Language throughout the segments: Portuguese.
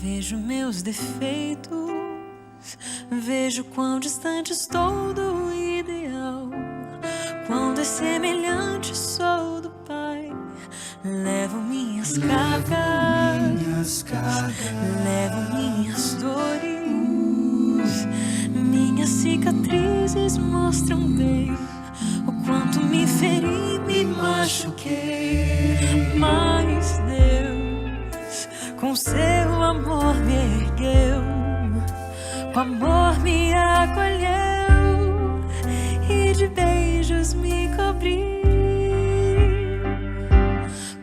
vejo meus defeitos, vejo quão distante estou do ideal, quão dessemelhante sou do Pai. Levo minhas cargas, levo minhas dores, minhas cicatrizes mostram bem o quanto me feri, me machuquei. Mas Deus, com seu amor me ergueu, com amor me acolheu e de beijos me cobriu.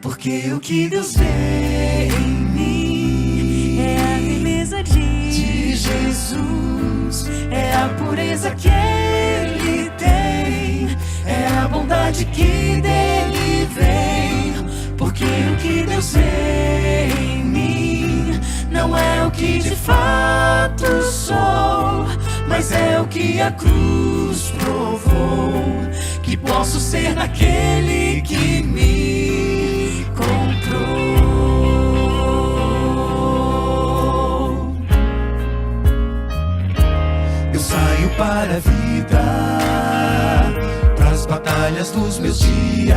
Porque o que Deus vê em mim é a beleza de Jesus, é a pureza que Ele tem, é a bondade que dele vem. Porque o que Deus vê em mim não é o que de fato sou, mas é o que a cruz provou, que posso ser naquele que me comprou. Eu saio para a vida, pras batalhas dos meus dias,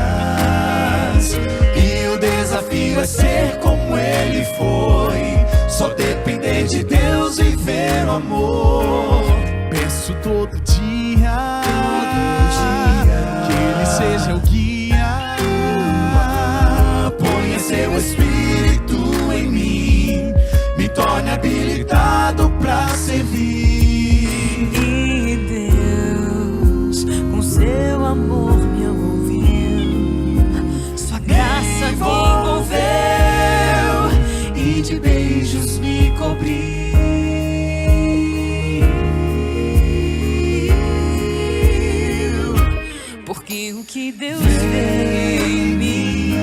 e o desafio é ser como Ele foi, só depender de Deus e ver o amor. Peço todo dia que Ele seja o guia, ponha seu Espírito em mim, me torne habilitado pra servir. E Deus, com seu amor me ouviu, sua graça me envolveu e de beijos me cobriu. Porque o que Deus vê em mim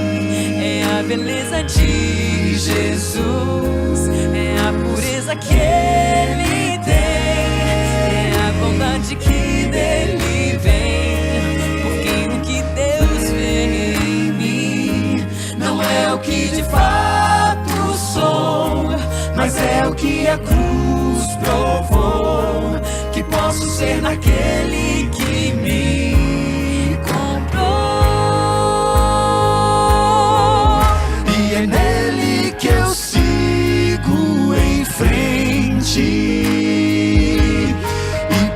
é a beleza de Jesus, é a pureza que Ele tem, é a bondade que dele vem. Porque o que Deus vê em mim Não é o que de fato sou, mas é o que a cruz provou, que posso ser naquele que me comprou. E é nele que eu sigo em frente, e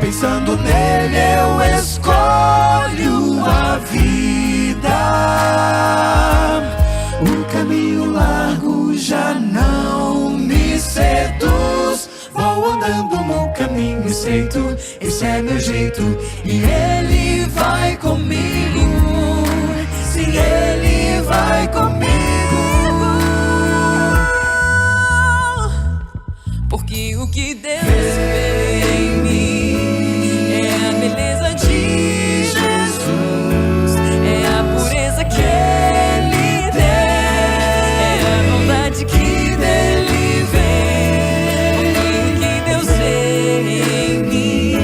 pensando nele eu escolho a vida. O caminho largo já não me seduz, vou andando no caminho estreito, esse é meu jeito, e Ele vai comigo. Sim, Ele vai comigo. Porque o que Deus vê em mim é a beleza de Jesus, é a pureza que Ele tem, é a bondade que dele vem. Porque o que Deus vê em mim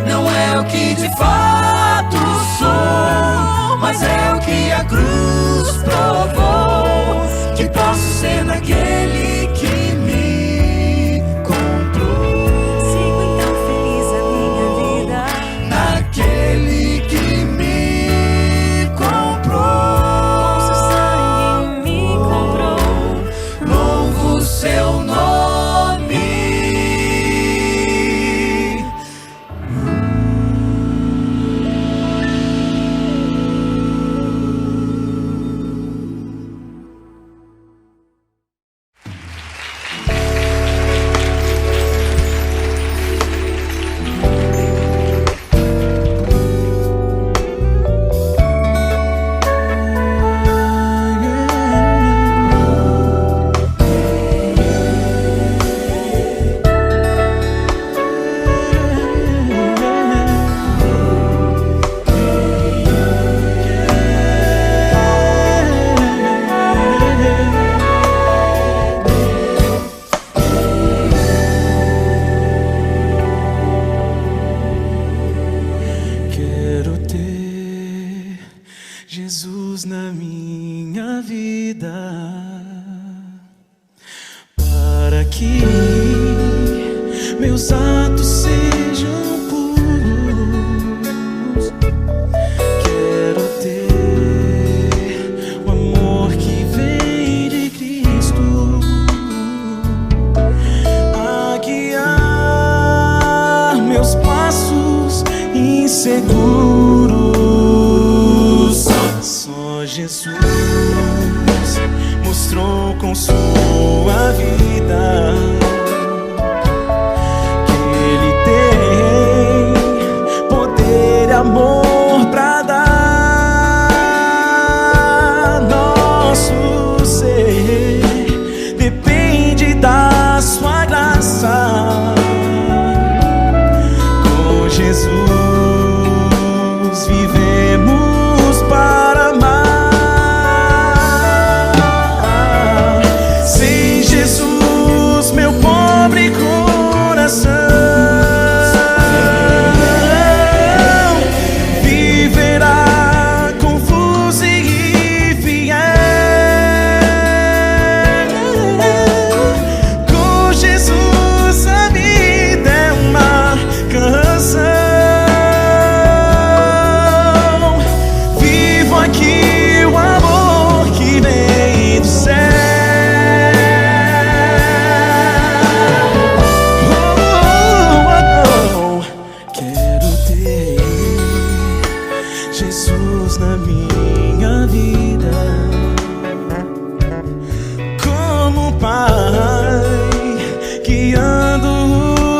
Não é o que de fato sou, mas é o que a cruz provou, que posso ser naquele que me comprou. sigo então feliz a minha vida, Naquele que me comprou, com seu sangue me comprou. louvo seu nome. meus atos sejam puros. Quero ter o amor que vem de Cristo a guiar meus passos inseguros. Só Jesus mostrou com sua vida que Ele tem poder e amor pra dar. Nosso ser depende da sua graça. Com Jesus vivemos para amar. Sem Jesus, meu pobre coração viverá confuso e infiel. Com Jesus a vida é uma canção. Vivo aqui o amor que vem do céu. Quero ter Jesus na minha vida como Pai, guiando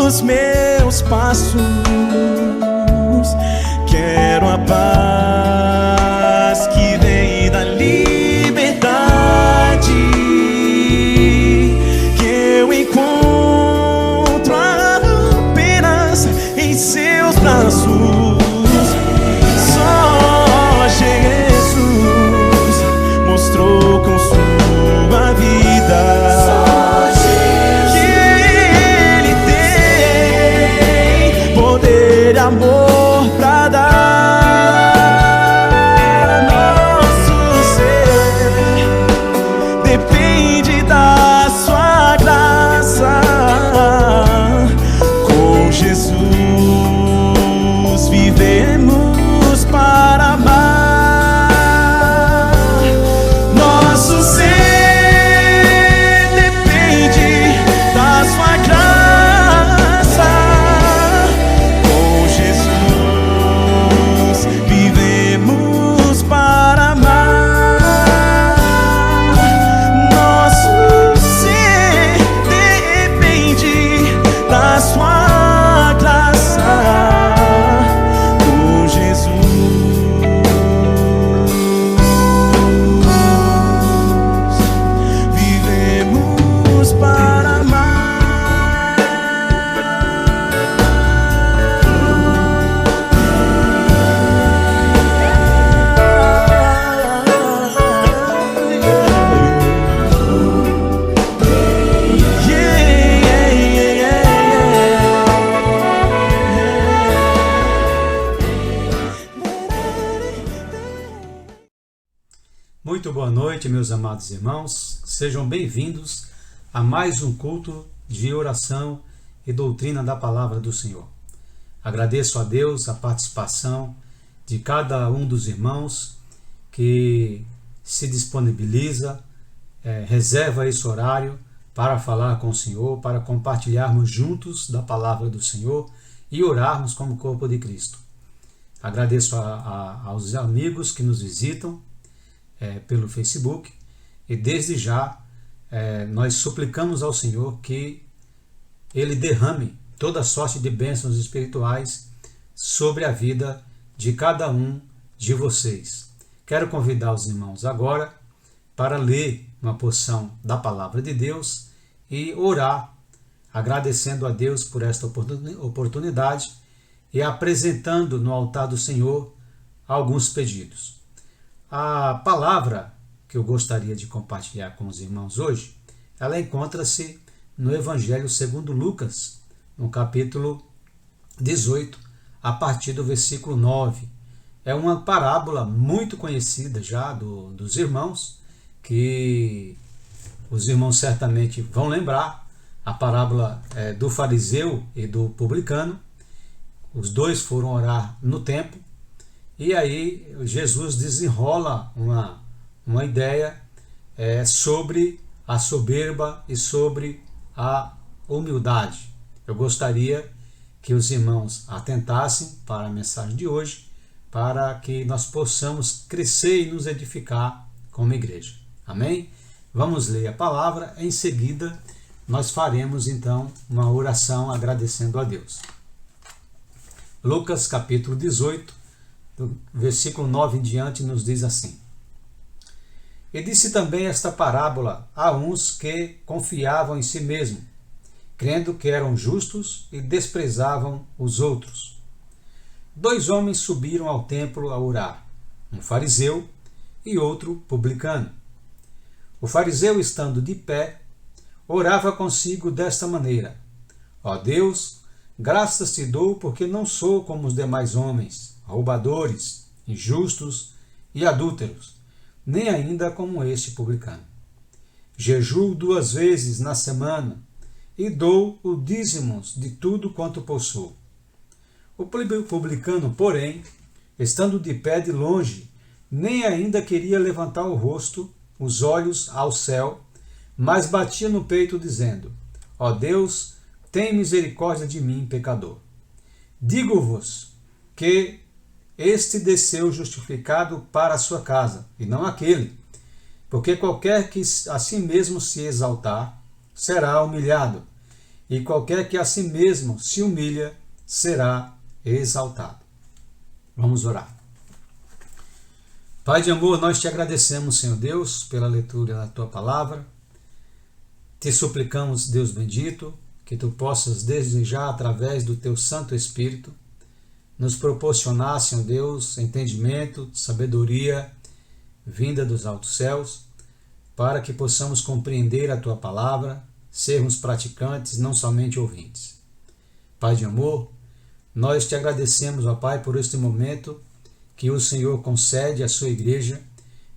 os meus passos. Quero a paz que vem da liberdade, que eu encontro apenas em seus braços. Só Jesus mostrou com sua vida que Ele tem poder e amor pra dar. Nosso ser depende da sua graça. Com Jesus vivemos para amar. Nosso ser depende da sua graça. Com Jesus vivemos para amar. Nosso ser depende da sua graça. Com Jesus vivemos para amar. Muito boa noite, meus amados irmãos. Sejam bem-vindos a mais um culto de oração e doutrina da Palavra do Senhor. Agradeço a Deus a participação de cada um dos irmãos que se disponibiliza, reserva esse horário para falar com o Senhor, para compartilharmos juntos da Palavra do Senhor e orarmos como corpo de Cristo. Agradeço aos amigos que nos visitam pelo Facebook, e desde já nós suplicamos ao Senhor que Ele derrame toda sorte de bênçãos espirituais sobre a vida de cada um de vocês. Quero convidar os irmãos agora para ler uma porção da Palavra de Deus e orar, agradecendo a Deus por esta oportunidade e apresentando no altar do Senhor alguns pedidos. A palavra que eu gostaria de compartilhar com os irmãos hoje, ela encontra-se no Evangelho segundo Lucas, no capítulo 18, a partir do versículo 9. É uma parábola muito conhecida já dos irmãos, que os irmãos certamente vão lembrar, a parábola do fariseu e do publicano. Os dois foram orar no templo, e aí Jesus desenrola uma ideia sobre a soberba e sobre a humildade. Eu gostaria que os irmãos atentassem para a mensagem de hoje, para que nós possamos crescer e nos edificar como igreja. Amém? Vamos ler a palavra, em seguida nós faremos então uma oração agradecendo a Deus. Lucas capítulo 18, do versículo 9 em diante, nos diz assim: E disse também esta parábola a uns que confiavam em si mesmo, crendo que eram justos e desprezavam os outros. 2 homens subiram ao templo a orar, um fariseu e outro publicano. O fariseu, estando de pé, orava consigo desta maneira: Ó Deus, graças te dou porque não sou como os demais homens, roubadores, injustos e adúlteros, nem ainda como este publicano. Jejuo 2 vezes na semana e dou o dízimos de tudo quanto possuo. O publicano, porém, estando de pé de longe, nem ainda queria levantar o rosto, os olhos ao céu, mas batia no peito, dizendo: Ó Deus, tem misericórdia de mim, pecador. Digo-vos que este desceu justificado para a sua casa, e não aquele. Porque qualquer que a si mesmo se exaltar, será humilhado, e qualquer que a si mesmo se humilha, será exaltado. Vamos orar. Pai de amor, nós te agradecemos, Senhor Deus, pela leitura da tua palavra. Te suplicamos, Deus bendito, que tu possas desde já, através do teu Santo Espírito, nos proporcionar, Senhor Deus, entendimento, sabedoria, vinda dos altos céus, para que possamos compreender a tua palavra, sermos praticantes, não somente ouvintes. Pai de amor, nós te agradecemos, ó Pai, por este momento que o Senhor concede à sua igreja,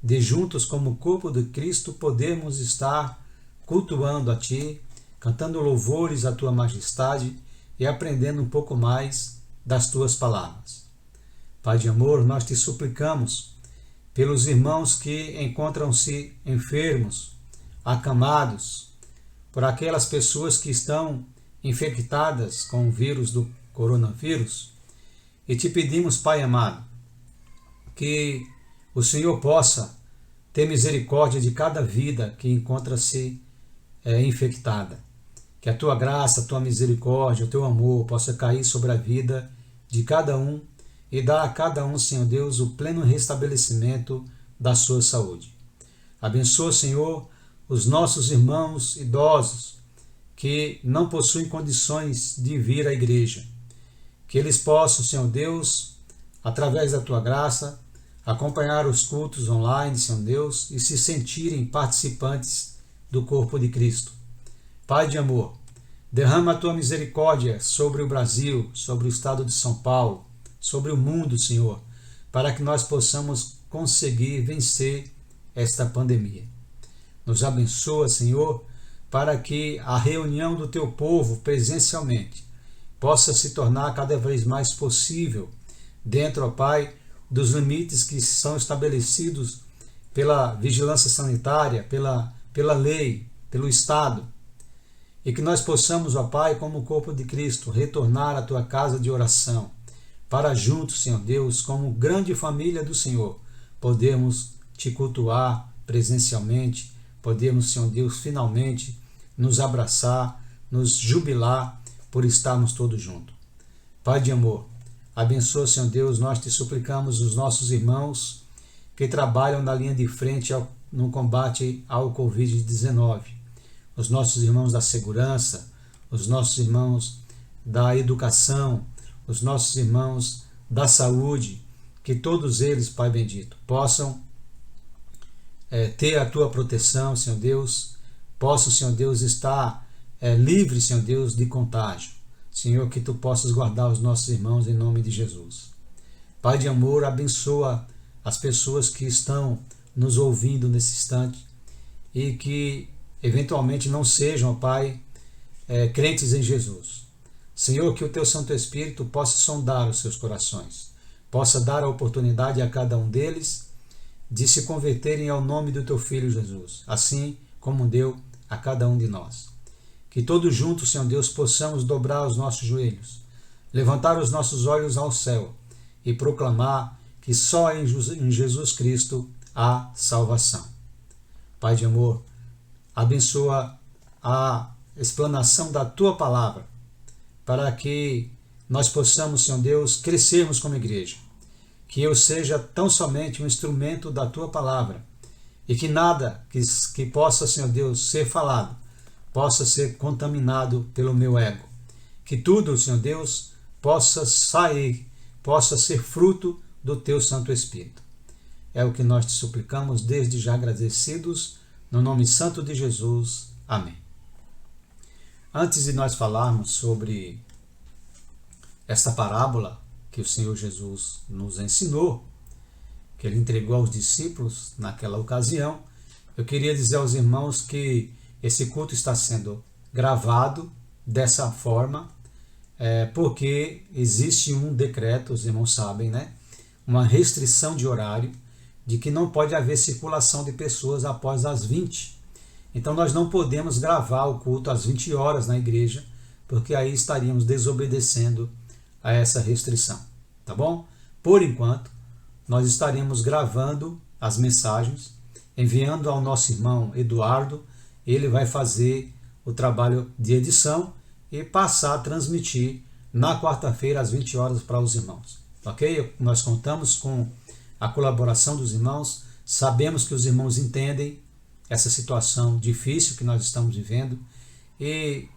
de juntos como corpo de Cristo podermos estar cultuando a Ti, cantando louvores à Tua majestade e aprendendo um pouco mais das Tuas palavras. Pai de amor, nós te suplicamos pelos irmãos que encontram-se enfermos, acamados, por aquelas pessoas que estão infectadas com o vírus do coronavírus, e te pedimos, Pai amado, que o Senhor possa ter misericórdia de cada vida que encontra-se infectada. Que a tua graça, a tua misericórdia, o teu amor possa cair sobre a vida de cada um e dar a cada um, Senhor Deus, o pleno restabelecimento da sua saúde. Abençoa, Senhor, os nossos irmãos idosos que não possuem condições de vir à igreja. Que eles possam, Senhor Deus, através da tua graça, acompanhar os cultos online, Senhor Deus, e se sentirem participantes do corpo de Cristo. Pai de amor, derrama a tua misericórdia sobre o Brasil, sobre o estado de São Paulo, sobre o mundo, Senhor, para que nós possamos conseguir vencer esta pandemia. Nos abençoa, Senhor, para que a reunião do teu povo presencialmente possa se tornar cada vez mais possível dentro, ó Pai, dos limites que são estabelecidos pela vigilância sanitária, pela lei, pelo Estado, e que nós possamos, ó Pai, como corpo de Cristo, retornar à tua casa de oração, para juntos, Senhor Deus, como grande família do Senhor, podermos te cultuar presencialmente, podermos, Senhor Deus, finalmente nos abraçar, nos jubilar por estarmos todos juntos. Pai de amor, abençoa, Senhor Deus, nós te suplicamos os nossos irmãos que trabalham na linha de frente no combate ao Covid-19, os nossos irmãos da segurança, os nossos irmãos da educação, os nossos irmãos da saúde, que todos eles, Pai bendito, possam ter a tua proteção, Senhor Deus, possam, Senhor Deus, estar livres, Senhor Deus, de contágio. Senhor, que tu possas guardar os nossos irmãos em nome de Jesus. Pai de amor, abençoa as pessoas que estão nos ouvindo nesse instante e que eventualmente não sejam, Pai, crentes em Jesus. Senhor, que o Teu Santo Espírito possa sondar os seus corações, possa dar a oportunidade a cada um deles de se converterem ao nome do Teu Filho Jesus, assim como deu a cada um de nós. Que todos juntos, Senhor Deus, possamos dobrar os nossos joelhos, levantar os nossos olhos ao céu e proclamar que só em Jesus Cristo há salvação. Pai de amor, abençoa a explanação da Tua palavra, para que nós possamos, Senhor Deus, crescermos como igreja. Que eu seja tão somente um instrumento da Tua palavra e que nada que possa, Senhor Deus, ser falado possa ser contaminado pelo meu ego. Que tudo, Senhor Deus, possa sair, possa ser fruto do Teu Santo Espírito. É o que nós te suplicamos, desde já agradecidos, no nome santo de Jesus. Amém. Antes de nós falarmos sobre esta parábola que o Senhor Jesus nos ensinou, que Ele entregou aos discípulos naquela ocasião, eu queria dizer aos irmãos que esse culto está sendo gravado dessa forma, porque existe um decreto, os irmãos sabem, né? Uma restrição de horário, de que não pode haver circulação de pessoas após as 20. Então nós não podemos gravar o culto às 20 horas na igreja, porque aí estaríamos desobedecendo a essa restrição, tá bom? Por enquanto, nós estaremos gravando as mensagens, enviando ao nosso irmão Eduardo. Ele vai fazer o trabalho de edição e passar a transmitir na quarta-feira às 20 horas para os irmãos, ok? Nós contamos com a colaboração dos irmãos, sabemos que os irmãos entendem essa situação difícil que nós estamos vivendo e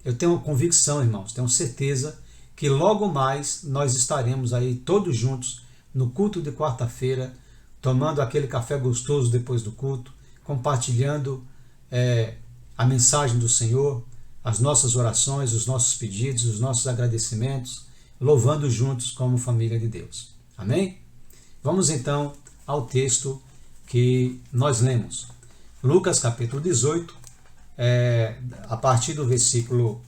eu tenho convicção, irmãos, tenho certeza que logo mais nós estaremos aí todos juntos no culto de quarta-feira, tomando aquele café gostoso depois do culto, compartilhando a mensagem do Senhor, as nossas orações, os nossos pedidos, os nossos agradecimentos, louvando juntos como família de Deus. Amém? Vamos então ao texto que nós lemos. Lucas capítulo 18, a partir do versículo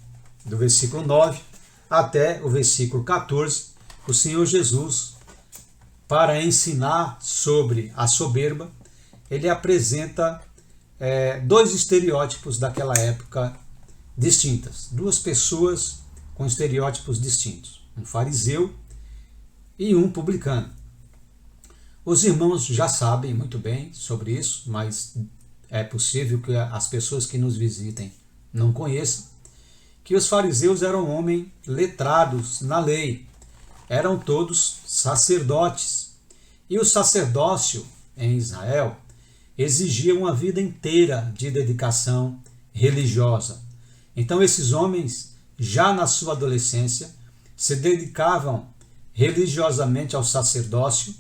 9 até o versículo 14, o Senhor Jesus, para ensinar sobre a soberba, ele apresenta dois estereótipos daquela época distintas, duas pessoas com estereótipos distintos, um fariseu e um publicano. Os irmãos já sabem muito bem sobre isso, mas é possível que as pessoas que nos visitem não conheçam, que os fariseus eram homens letrados na lei, eram todos sacerdotes, e o sacerdócio em Israel exigia uma vida inteira de dedicação religiosa. Então esses homens, já na sua adolescência, se dedicavam religiosamente ao sacerdócio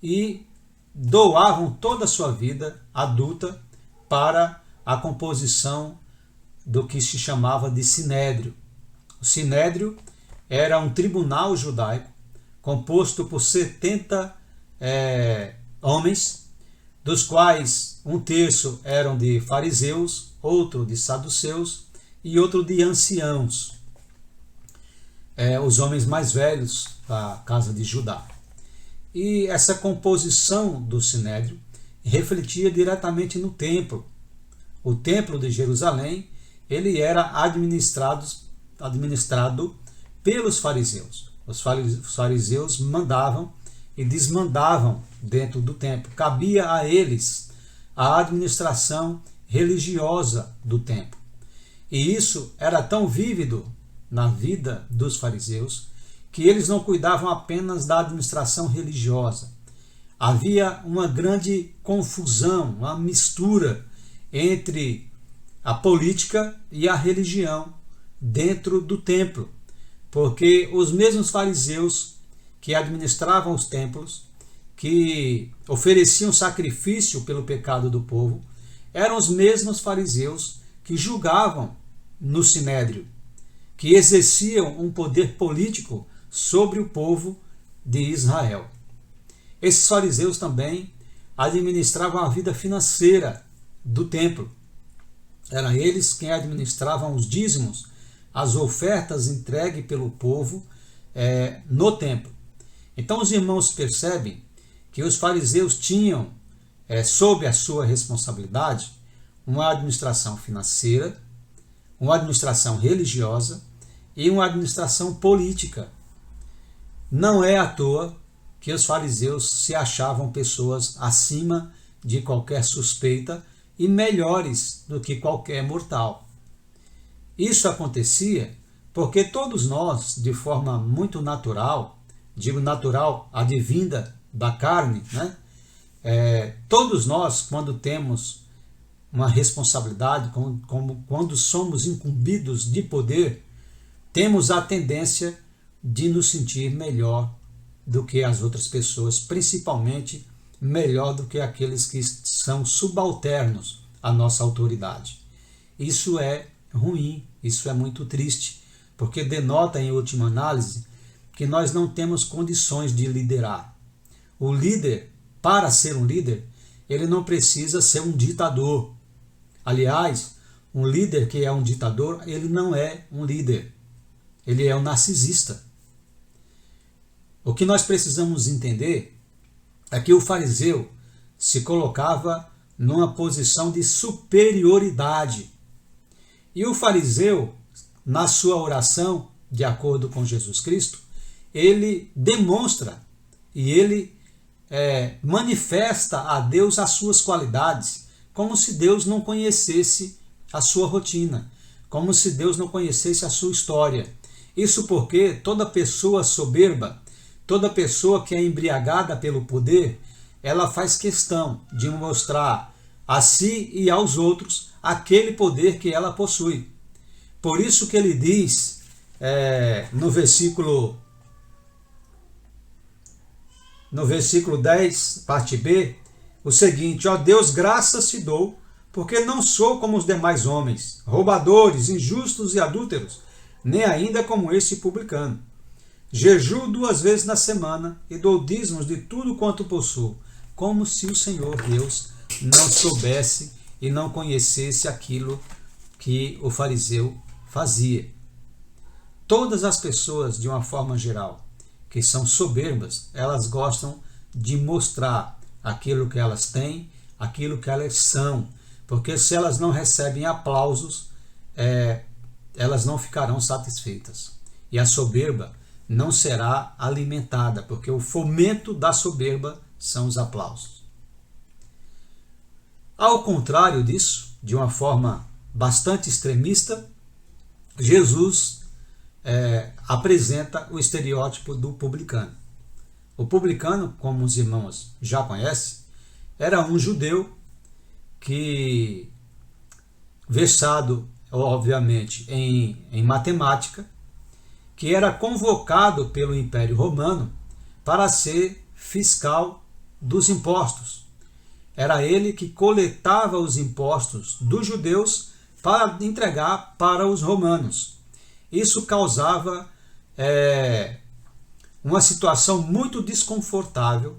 e doavam toda a sua vida adulta para a composição do que se chamava de sinédrio. O sinédrio era um tribunal judaico composto por 70 homens, dos quais um terço eram de fariseus, outro de saduceus e outro de anciãos, os homens mais velhos da casa de Judá. E essa composição do sinédrio refletia diretamente no templo. O templo de Jerusalém, ele era administrado pelos fariseus. Os fariseus mandavam e desmandavam dentro do templo. Cabia a eles a administração religiosa do templo. E isso era tão vívido na vida dos fariseus que eles não cuidavam apenas da administração religiosa. Havia uma grande confusão, uma mistura entre a política e a religião dentro do templo, porque os mesmos fariseus que administravam os templos, que ofereciam sacrifício pelo pecado do povo, eram os mesmos fariseus que julgavam no sinédrio, que exerciam um poder político sobre o povo de Israel. Esses fariseus também administravam a vida financeira do templo. Eram eles quem administravam os dízimos as ofertas entregues pelo povo no templo. Então os irmãos percebem que os fariseus tinham sob a sua responsabilidade uma administração financeira, uma administração religiosa e uma administração política. Não é à toa que os fariseus se achavam pessoas acima de qualquer suspeita e melhores do que qualquer mortal. Isso acontecia porque todos nós, de forma muito natural, digo natural, advinda da carne, né? Todos nós, quando temos uma responsabilidade, quando somos incumbidos de poder, temos a tendência de nos sentir melhor do que as outras pessoas, principalmente melhor do que aqueles que são subalternos à nossa autoridade. Isso é ruim, isso é muito triste, porque denota, em última análise, que nós não temos condições de liderar. O líder, para ser um líder, ele não precisa ser um ditador. Aliás, um líder que é um ditador, ele não é um líder. Ele é um narcisista. O que nós precisamos entender é que o fariseu se colocava numa posição de superioridade. E o fariseu, na sua oração, de acordo com Jesus Cristo, ele demonstra e ele manifesta a Deus as suas qualidades, como se Deus não conhecesse a sua rotina, como se Deus não conhecesse a sua história. Isso porque toda pessoa soberba, toda pessoa que é embriagada pelo poder, ela faz questão de mostrar a si e aos outros aquele poder que ela possui. Por isso que ele diz no versículo 10, parte B, o seguinte: ó Deus, graças te dou, porque não sou como os demais homens, roubadores, injustos e adúlteros, nem ainda como este publicano. Jejuo 2 vezes na semana e dou dízimos de tudo quanto possuo, como se o Senhor Deus não soubesse e não conhecesse aquilo que o fariseu fazia. Todas as pessoas, de uma forma geral, que são soberbas, elas gostam de mostrar aquilo que elas têm, aquilo que elas são, porque se elas não recebem aplausos, elas não ficarão satisfeitas. E a soberba não será alimentada, porque o fomento da soberba são os aplausos. Ao contrário disso, de uma forma bastante extremista, Jesus apresenta o estereótipo do publicano. O publicano, como os irmãos já conhecem, era um judeu que, versado, obviamente, em matemática, que era convocado pelo Império Romano para ser fiscal dos impostos. Era ele que coletava os impostos dos judeus para entregar para os romanos. Isso causava uma situação muito desconfortável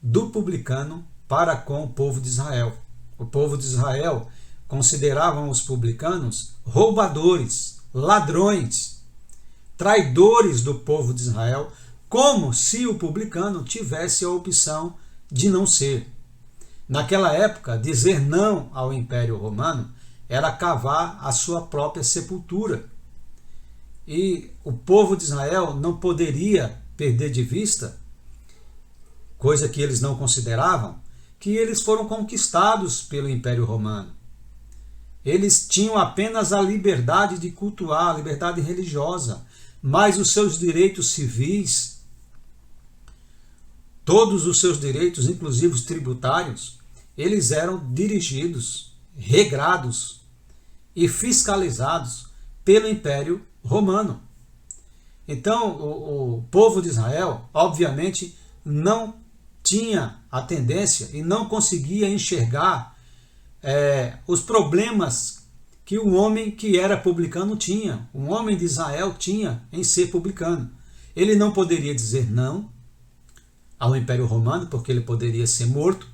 do publicano para com o povo de Israel. O povo de Israel consideravam os publicanos roubadores, ladrões, traidores do povo de Israel, como se o publicano tivesse a opção de não ser. Naquela época, dizer não ao Império Romano era cavar a sua própria sepultura. E o povo de Israel não poderia perder de vista, coisa que eles não consideravam, que eles foram conquistados pelo Império Romano. Eles tinham apenas a liberdade de cultuar, a liberdade religiosa, mas os seus direitos civis, todos os seus direitos, inclusive os tributários, eles eram dirigidos, regrados e fiscalizados pelo Império Romano. Então, o povo de Israel, obviamente, não tinha a tendência e não conseguia enxergar os problemas que o homem que era publicano tinha, um homem de Israel tinha em ser publicano. Ele não poderia dizer não ao Império Romano, porque ele poderia ser morto,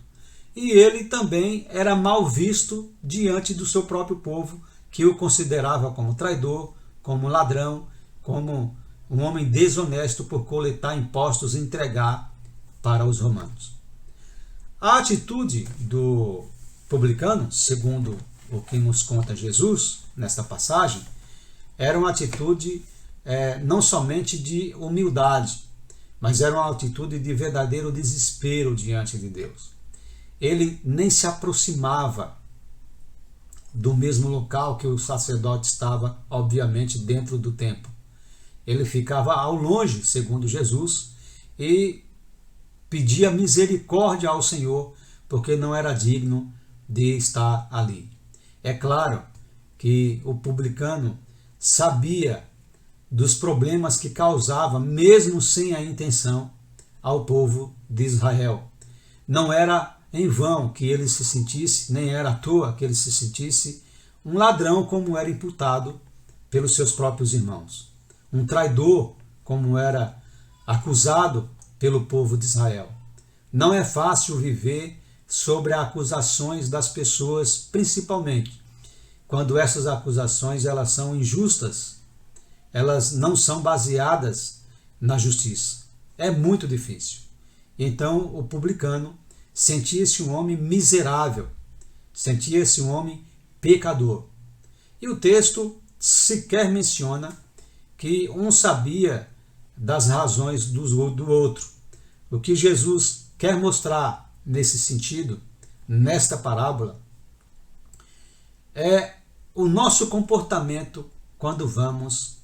e ele também era mal visto diante do seu próprio povo, que o considerava como traidor, como ladrão, como um homem desonesto por coletar impostos e entregar para os romanos. A atitude do publicano, segundo o que nos conta Jesus nesta passagem, era uma atitude não somente de humildade, mas era uma atitude de verdadeiro desespero diante de Deus. Ele nem se aproximava do mesmo local que o sacerdote estava, obviamente, dentro do templo. Ele ficava ao longe, segundo Jesus, e pedia misericórdia ao Senhor, porque não era digno de estar ali. É claro que o publicano sabia dos problemas que causava, mesmo sem a intenção, ao povo de Israel. Não era em vão que ele se sentisse, nem era à toa que ele se sentisse um ladrão, como era imputado pelos seus próprios irmãos. Um traidor, como era acusado pelo povo de Israel. Não é fácil viver sobre as acusações das pessoas, principalmente quando essas acusações elas são injustas, elas não são baseadas na justiça. É muito difícil. Então o publicano sentia-se um homem miserável, sentia-se um homem pecador. E o texto sequer menciona que um sabia das razões do outro. O que Jesus quer mostrar nesse sentido, nesta parábola, é o nosso comportamento quando vamos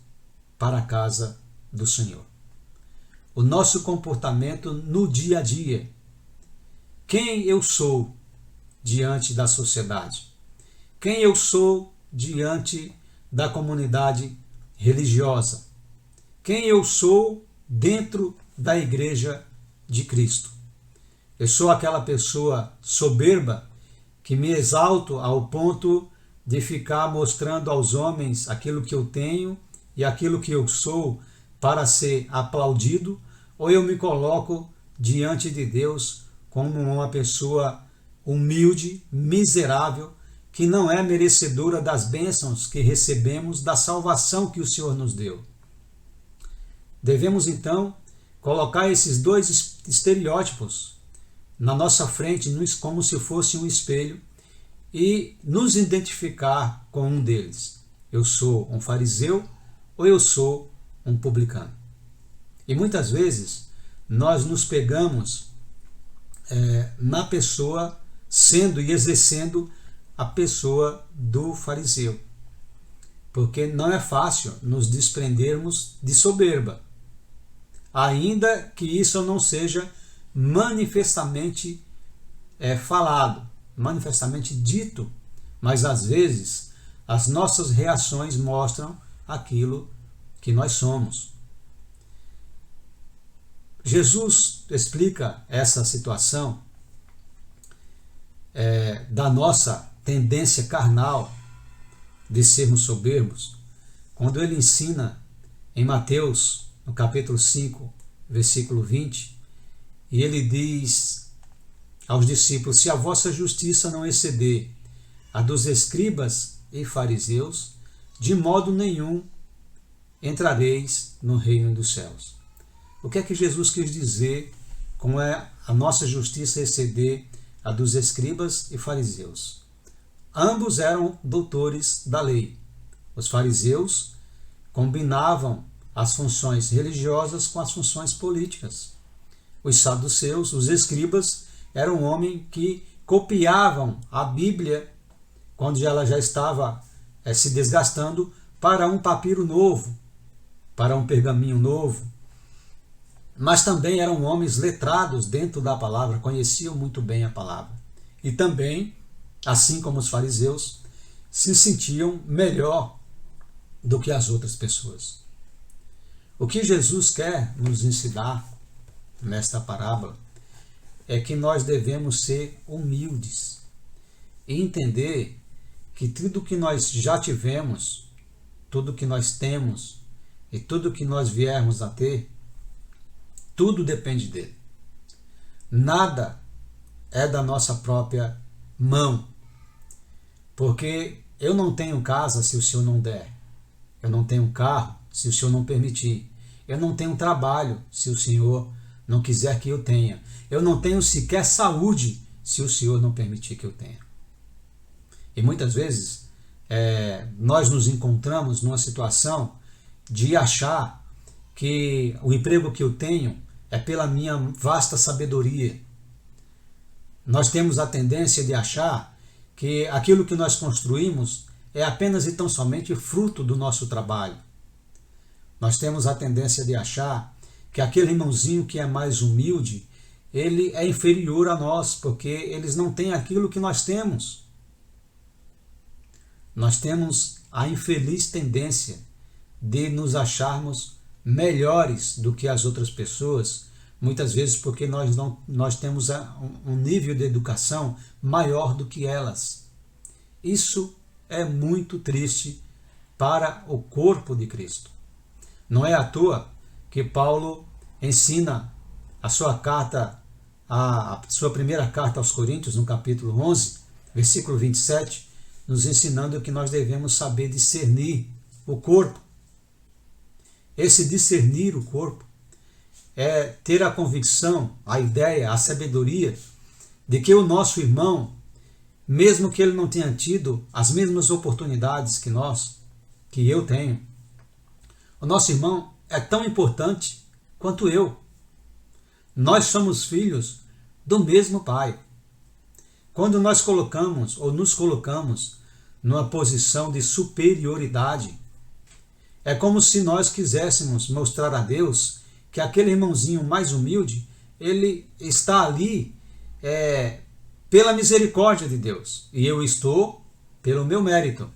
para a casa do Senhor. O nosso comportamento no dia a dia. Quem eu sou diante da sociedade? Quem eu sou diante da comunidade religiosa? Quem eu sou dentro da igreja de Cristo? Eu sou aquela pessoa soberba que me exalto ao ponto de ficar mostrando aos homens aquilo que eu tenho e aquilo que eu sou para ser aplaudido, ou eu me coloco diante de Deus como uma pessoa humilde, miserável, que não é merecedora das bênçãos que recebemos, da salvação que o Senhor nos deu. Devemos então colocar esses dois estereótipos na nossa frente, como se fosse um espelho, e nos identificar com um deles. Eu sou um fariseu ou eu sou um publicano? E muitas vezes nós nos pegamos na pessoa, sendo e exercendo a pessoa do fariseu. Porque não é fácil nos desprendermos de soberba, ainda que isso não seja manifestamente falado, manifestamente dito, mas às vezes as nossas reações mostram aquilo que nós somos. Jesus explica essa situação da nossa tendência carnal de sermos soberbos, quando ele ensina em Mateus, no capítulo 5, versículo 20, e ele diz aos discípulos: se a vossa justiça não exceder a dos escribas e fariseus, de modo nenhum entrareis no reino dos céus. O que é que Jesus quis dizer com a nossa justiça exceder a dos escribas e fariseus? Ambos eram doutores da lei. Os fariseus combinavam as funções religiosas com as funções políticas. Os saduceus, os escribas, eram homens que copiavam a Bíblia quando ela já estava se desgastando para um papiro novo, para um pergaminho novo. Mas também eram homens letrados dentro da palavra, conheciam muito bem a palavra. E também, assim como os fariseus, se sentiam melhor do que as outras pessoas. O que Jesus quer nos ensinar nesta parábola é que nós devemos ser humildes e entender que tudo que nós já tivemos, tudo que nós temos e tudo que nós viermos a ter, tudo depende dele. Nada é da nossa própria mão. Porque eu não tenho casa se o Senhor não der. Eu não tenho um carro se o Senhor não permitir. Eu não tenho um trabalho se o Senhor não quiser que eu tenha. Eu não tenho sequer saúde se o Senhor não permitir que eu tenha. E muitas vezes nós nos encontramos numa situação de achar que o emprego que eu tenho é pela minha vasta sabedoria. Nós temos a tendência de achar que aquilo que nós construímos é apenas e tão somente fruto do nosso trabalho. Nós temos a tendência de achar que aquele irmãozinho que é mais humilde, ele é inferior a nós, porque eles não têm aquilo que nós temos. Nós temos a infeliz tendência de nos acharmos melhores do que as outras pessoas, muitas vezes porque nós temos um nível de educação maior do que elas. Isso é muito triste para o corpo de Cristo. Não é à toa que Paulo ensina a sua primeira carta aos Coríntios, no capítulo 11, versículo 27, nos ensinando que nós devemos saber discernir o corpo. Esse discernir o corpo é ter a convicção, a ideia, a sabedoria de que o nosso irmão, mesmo que ele não tenha tido as mesmas oportunidades que eu tenho, o nosso irmão é tão importante quanto eu. Nós somos filhos do mesmo Pai. Quando nós nos colocamos numa posição de superioridade, é como se nós quiséssemos mostrar a Deus que aquele irmãozinho mais humilde, ele está ali pela misericórdia de Deus, e eu estou pelo meu mérito,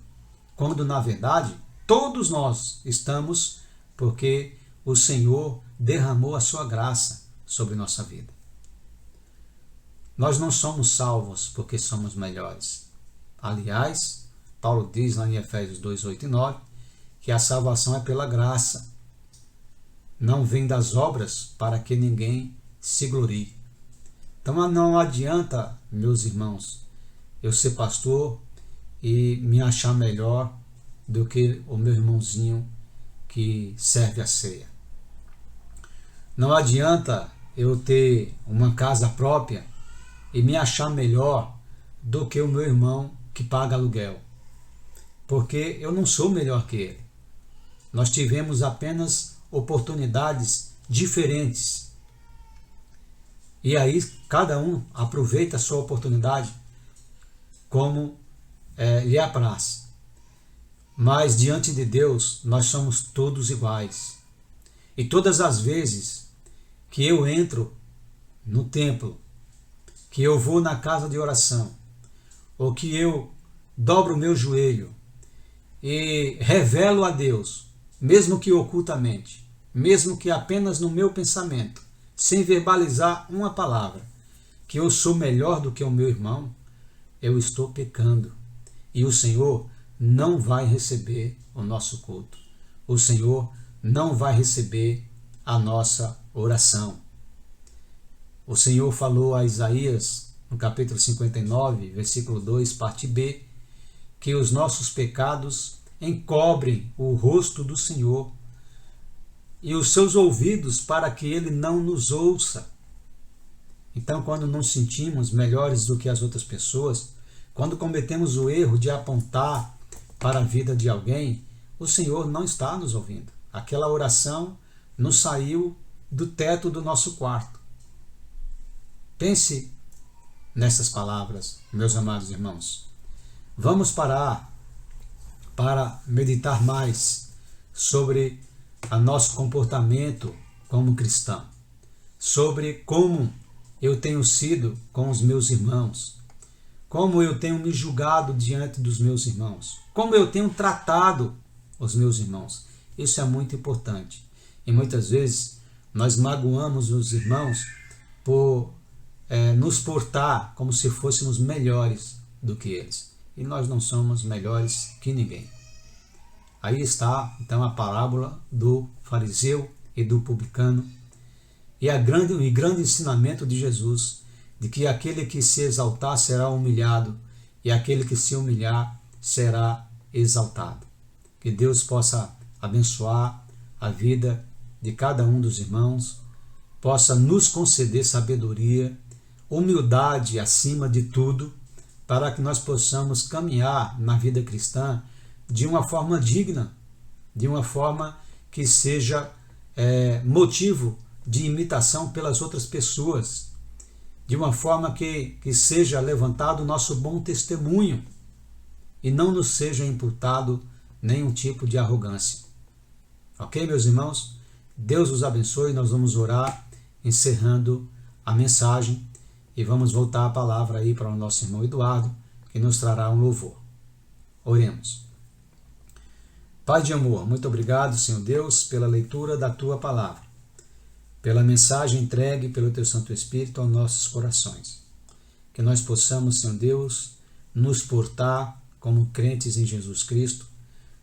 quando na verdade todos nós estamos porque o Senhor derramou a sua graça sobre nossa vida. Nós não somos salvos porque somos melhores. Aliás, Paulo diz lá em Efésios 2, 8 e 9, que a salvação é pela graça. Não vem das obras para que ninguém se glorie. Então não adianta, meus irmãos, eu ser pastor e me achar melhor do que o meu irmãozinho que serve a ceia. Não adianta eu ter uma casa própria e me achar melhor do que o meu irmão que paga aluguel, porque eu não sou melhor que ele. Nós tivemos apenas oportunidades diferentes. E aí cada um aproveita a sua oportunidade como lhe apraz. Mas diante de Deus nós somos todos iguais. E todas as vezes que eu entro no templo, que eu vou na casa de oração, ou que eu dobro o meu joelho e revelo a Deus, mesmo que ocultamente, mesmo que apenas no meu pensamento, sem verbalizar uma palavra, que eu sou melhor do que o meu irmão, eu estou pecando. E o Senhor não vai receber o nosso culto. O Senhor não vai receber a nossa oração. O Senhor falou a Isaías, no capítulo 59, versículo 2, parte B, que os nossos pecados encobrem o rosto do Senhor e os seus ouvidos para que ele não nos ouça. Então, quando nos sentimos melhores do que as outras pessoas, quando cometemos o erro de apontar para a vida de alguém, o Senhor não está nos ouvindo. Aquela oração nos saiu do teto do nosso quarto. Pense nessas palavras, meus amados irmãos. Vamos parar para meditar mais sobre o nosso comportamento como cristão, sobre como eu tenho sido com os meus irmãos, como eu tenho me julgado diante dos meus irmãos, como eu tenho tratado os meus irmãos. Isso é muito importante. E muitas vezes nós magoamos os irmãos por nos portar como se fôssemos melhores do que eles. E nós não somos melhores que ninguém. Aí está, então, a parábola do fariseu e do publicano e o grande ensinamento de Jesus, de que aquele que se exaltar será humilhado e aquele que se humilhar será exaltado. Que Deus possa abençoar a vida de cada um dos irmãos, possa nos conceder sabedoria, humildade acima de tudo, para que nós possamos caminhar na vida cristã de uma forma digna, de uma forma que seja motivo de imitação pelas outras pessoas, de uma forma que seja levantado o nosso bom testemunho e não nos seja imputado nenhum tipo de arrogância. Ok, meus irmãos? Deus os abençoe. Nós vamos orar, encerrando a mensagem, e vamos voltar a palavra aí para o nosso irmão Eduardo, que nos trará um louvor. Oremos. Pai de amor, muito obrigado, Senhor Deus, pela leitura da Tua palavra, pela mensagem entregue pelo Teu Santo Espírito aos nossos corações. Que nós possamos, Senhor Deus, nos portar como crentes em Jesus Cristo,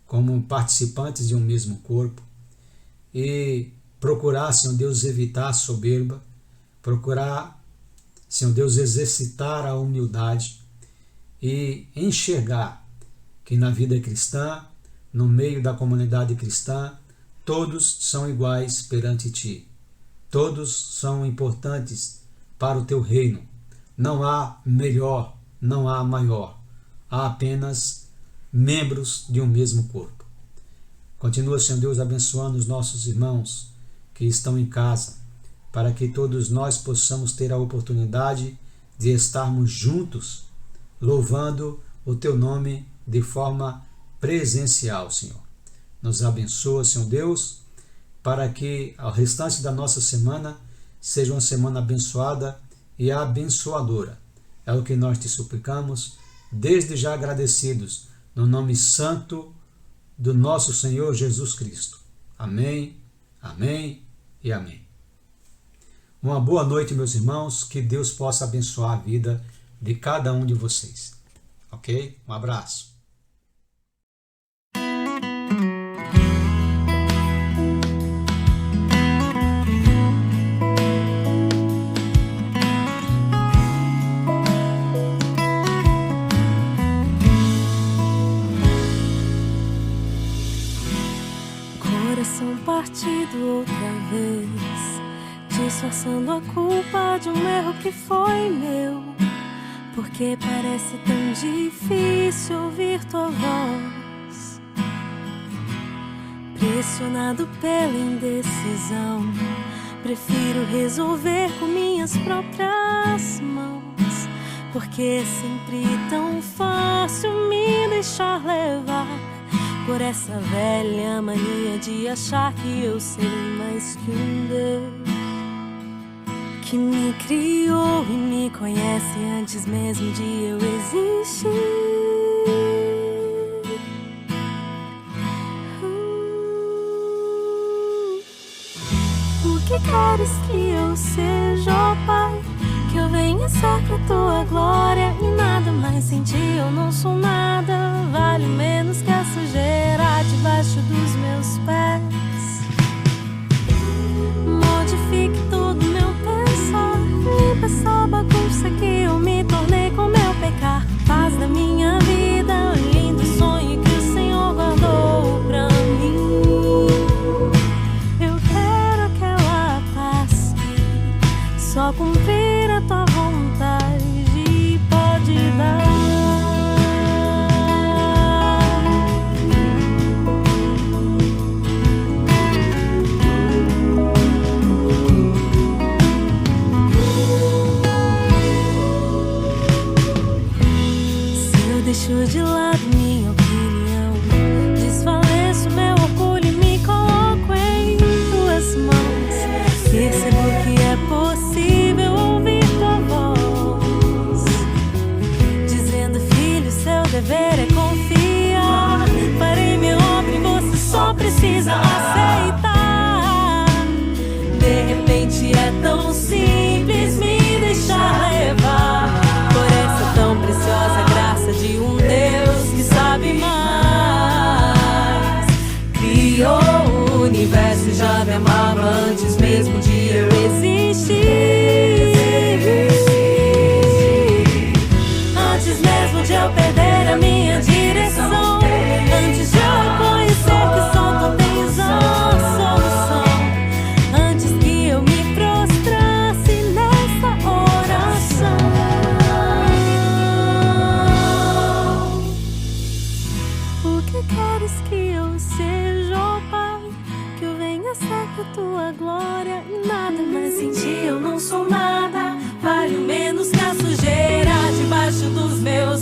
como participantes de um mesmo corpo, e procurar, Senhor Deus, evitar a soberba, procurar, Senhor Deus, exercitar a humildade e enxergar que na vida cristã, no meio da comunidade cristã, todos são iguais perante Ti. Todos são importantes para o Teu reino. Não há melhor, não há maior. Há apenas membros de um mesmo corpo. Continua, Senhor Deus, abençoando os nossos irmãos que estão em casa, para que todos nós possamos ter a oportunidade de estarmos juntos, louvando o Teu nome de forma presencial, Senhor. Nos abençoa, Senhor Deus, para que o restante da nossa semana seja uma semana abençoada e abençoadora. É o que nós Te suplicamos, desde já agradecidos, no nome santo do nosso Senhor Jesus Cristo. Amém, amém e amém. Uma boa noite, meus irmãos, que Deus possa abençoar a vida de cada um de vocês. Ok? Um abraço. Coração partido outra vez, disfarçando a culpa de um erro que foi meu. Porque parece tão difícil ouvir Tua voz, pressionado pela indecisão, prefiro resolver com minhas próprias mãos. Porque é sempre tão fácil me deixar levar por essa velha mania de achar que eu sei mais que um Deus que me criou e me conhece antes mesmo de eu existir. O que queres que eu seja, ó Pai? Que eu venha ser pra Tua glória e nada mais sem Ti eu não sou nada. Vale menos que a sujeira debaixo dos meus pés. Modifique todo meu pensar, limpa essa bagunça que eu me tornei com meu pecar. Faz da minha vida um lindo sonho que o Senhor guardou pra mim. Eu quero aquela paz que só cumprir a Tua vontade pode dar. Deixo de lado minha opinião, desfaleço meu orgulho e me coloco em Tuas mãos. Percebo que é possível ouvir meus